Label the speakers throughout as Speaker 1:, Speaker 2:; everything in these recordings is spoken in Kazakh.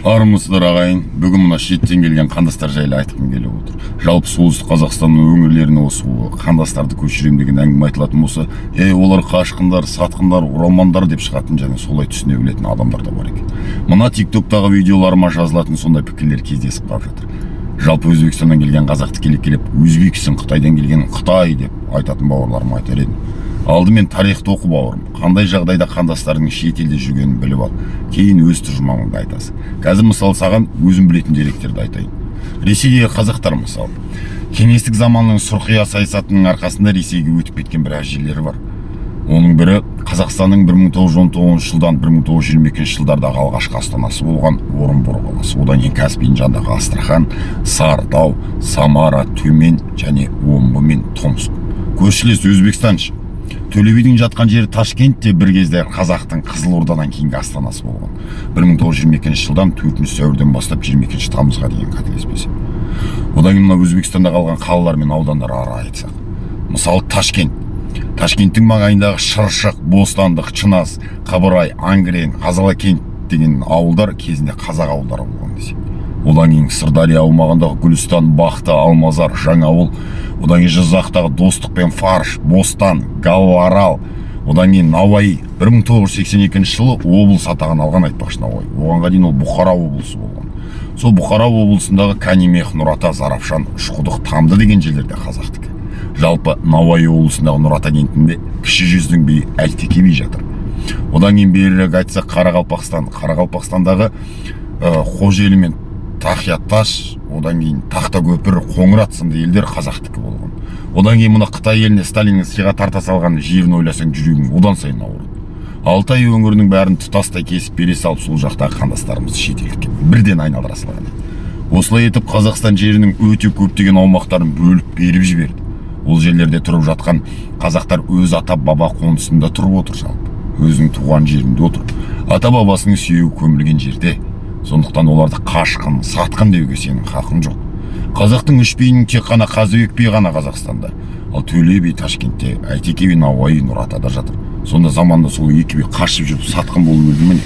Speaker 1: Армысыздар ағайын, бүгін мына шеттен келген қандастар жайлы айтқым келіп отыр. Жалпы солтүстік Қазақстанның өңірлеріне осы қандастарды көшірем деген әңгіме айтылатын болса, олар қашқындар, сатқындар, ұралмандар деп шығатын және солай түсіне білетін адамдар да бар екен. Мына TikTok-тағы видеоларыма жазылатын сондай пікірлер кездесіп қалып жатыр. Жалпы Өзбекстаннан келген қазақты келіп Өзбексің, Қытайдан келген Қытай деп айтатын бауырларыма айтар едім. Алдымен тарихты оқы бауырым, қандай жағдайда қандастардың шет елде жүргенін біліп ал, кейін өз тұжырымыңды айтасың. Қазір мысалы саған өзім білетін деректерді айтайын. Ресейдегі қазақтар мысалы, кеңестік заманның сұрқия саясатының арқасында Ресейге өтіп кеткен біраз жерлері бар. Оның бірі Қазақстанның 1919 жылдан 1922 жылдардағы алғашқы астанасы болған Орынбор қаласы. Одан кейін Каспийдің жанындағы Астрахан, Сарытау, Самара, Төмен және Омбы мен Томск. Көршілес Өзбекстан Төле бидің жатқан жері Ташкентте бір кезде қазақтың Қызылордадан кейінгі астанасы болған. 1922 жылдан 4 сәуірден бастап 22 тамызға дейін қателеспесем. Одан кейін Өзбекстанда қалған қалалар мен аудандар ары айтсақ. Мысалы Ташкенттің маңайындағы Шыршық, Бостандық, Чынас, Қабырай, Ангрен, Қазалакент деген ауылдар кезінде қазақ ауылдары болған десек. Одан кейін Сырдария аумағындағы Гүлістан, Бақты, Алмазар, Жаңауыл, одан кейін Жызақтағы Достық пен Фарш, Бостан, Галарал, одан кейін Науаи 1982 жылы облыс атағын алған айтпақшы Науаи. Оғанға дейін ол Бұхара облысы болған. Сол Бұхара облысындағы Канимех, Нұрата, Зарапшан, Үшқұдық, Тамды деген жерлерде қазақтікі. Жалпы Науаи облысындағы Нұрата кентінде кіші жүздің би Әлтеке би жатыр. Одан кейін берірек айтсақ Қарақалпақстандағы Қожелі мен Тахиятташ, одан кейін Тақта көпір, Қоңырат сынды елдер қазақтікі болған. Одан кейін мұна Қытай еліне Сталиннің сыйға тарта салған жерін ойласаң жүрегің одан сайын ауырады. Алтай өңірінің бәрін тұтастай кесіп бере салып сол жақтағы қандастарымыз шетелдікке бірден айналдыра салған. Осылай етіп Қазақстан жерінің өте көптеген аумақтарын бөліп беріп жіберді. Ол жерлерде тұрып жатқан қазақтар өз ата-баба қонысында тұрып отыр жалпы. Өзінің туған жерінде отыр. Ата-бабасының сүйегі көмілген жерде. Сондықтан оларды қашқын, сатқын деуге сенің хақың жоқ. Қазақтың үш биінің тек қана Қазыбек би ғана Қазақстанда. Ал Төле би Ташкентте, Әйтеке би Науаи, Нұратада жатыр. Сонда заманда сол екі би қашып жүріп сатқын болып өлді міне.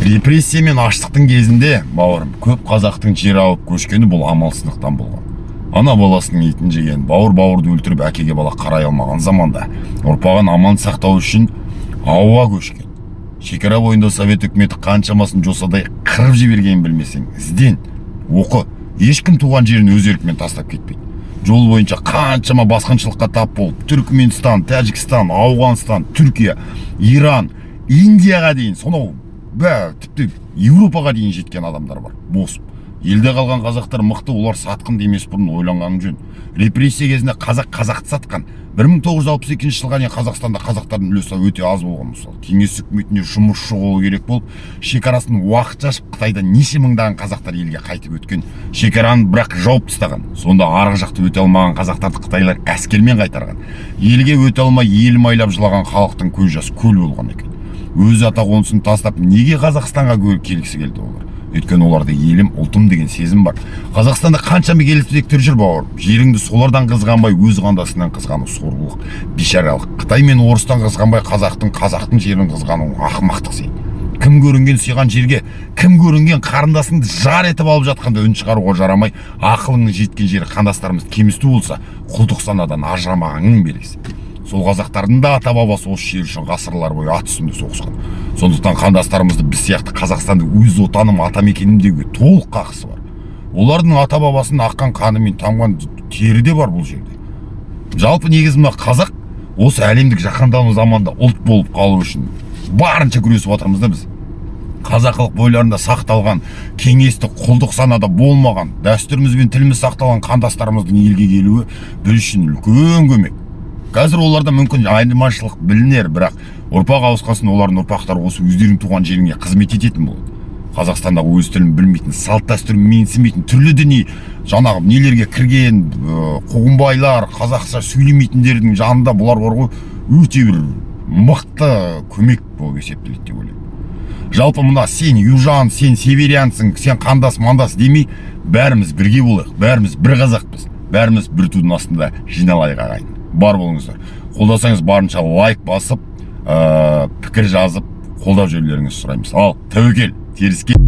Speaker 1: Репрессия мен аштықтың кезінде, бауырым, көп қазақтың жер алып көшкені бұл амалсыздықтан болған. Ана баласының етін жеген, бауыр-бауырды өлтіріп әкеге бала қарай алмаған заманда ұрпағын аман сақтау үшін ауа көшкен. Шекара бойында Совет үкіметі қаншамасын жосадай қырып жібергенін білмесең, ізден, оқы. Ешкім туған жерін өз еркімен тастап кетпейді. Жол бойынша қаншама басқыншылыққа тап болып, Түркменстан, Тәжікстан, Ауғанстан, Түркия, Иран, Индияға дейін, сонау тіпті Еуропаға дейін жеткен адамдар бар, босып. Елде қалған қазақтар мықты, олар сатқын демес бұрын ойланғаның жөн. Репрессия кезінде қазақты сатқан. 1962 жылға дейін Қазақстанда қазақтардың үлесі өте аз болған мысалы. Кеңес үкіметіне жұмысшы болу керек болып, шекарасын уақытша ашып Қытайдан неше мыңдаған қазақтар елге қайтып өткен. Шекараны бірақ жауып тастаған. Сонда арғы жақты өте алмаған қазақтарды қытайлар әскермен қайтарған. Елге өте алмай ел майлап жылаған халықтың көз жасы көл болған екен. Өз ата қонысын тастап неге Қазақстанға келгісі келді олар? Өйткені оларда елім, ұлтым деген сезім бар. Қазақстанда қаншама келімсіздіктер жүр бауырым. Жеріңді солардан қызғанбай, өз қандасынан қызғану сорлылық, бишаралық. Қытай мен орыстан қызғанбай, қазақтың жерін қызғану ақымақтық сен. Кім көрінген сыйған жерге, кім көрінген қарындасыңды жар етіп алып жатқанда үн шығаруға жарамай, ақылыңның жеткен жері қандастарымыз кемісті болса, құлдық санадан ажырамағанның белгісі. Сол қазақтардың да ата-бабасы осы жер үшін ғасырлар бойы ат үстінде соғысқан. Сондықтан қандастарымызды біз сияқты Қазақстанды өз отаным, атамекенім деуге толық қақысы бар. Олардың ата-бабасының аққан қаны мен тамған тері де бар бұл жерде. Жалпы негізі мына қазақ осы әлемдік жаһандану заманда ұлт болып қалу үшін барынша күресіп отырмыз да біз. Қазақылық бойларында сақталған, кеңестік құлдық санада болмаған, дәстүріміз бен тіліміз сақталған қандастарымыздың елге келуі біз үшін үлкен көмек. Қазір оларда мүмкін айырмашылық білінер, бірақ ұрпақ ауысқасын олардың ұрпақтары осы өздерінің туған жеріне қызмет ететін болады. Қазақстандағы өз тілін білмейтін, салт дәстүрін менсінбейтін, түрлі діни жаңағы нелерге кірген қуғынбайлар, қазақша сөйлемейтіндердің жанында бұлар бар ғой, өте бір мықты көмек болып есептеледі деп ойлаймын. Жалпы мына сен южан, сен северянсың, сен қандас мандас демей, бәріміз бірге болайық, бәріміз бір қазақпыз, бәріміз бір тудың астында жиналайық ағайын. Бар болыңыздар. Қолдасаңыз барынша лайк басып, пікір жазып, қолдап жүрулеріңізді сұраймыз. Ал, тәуекел, теріске.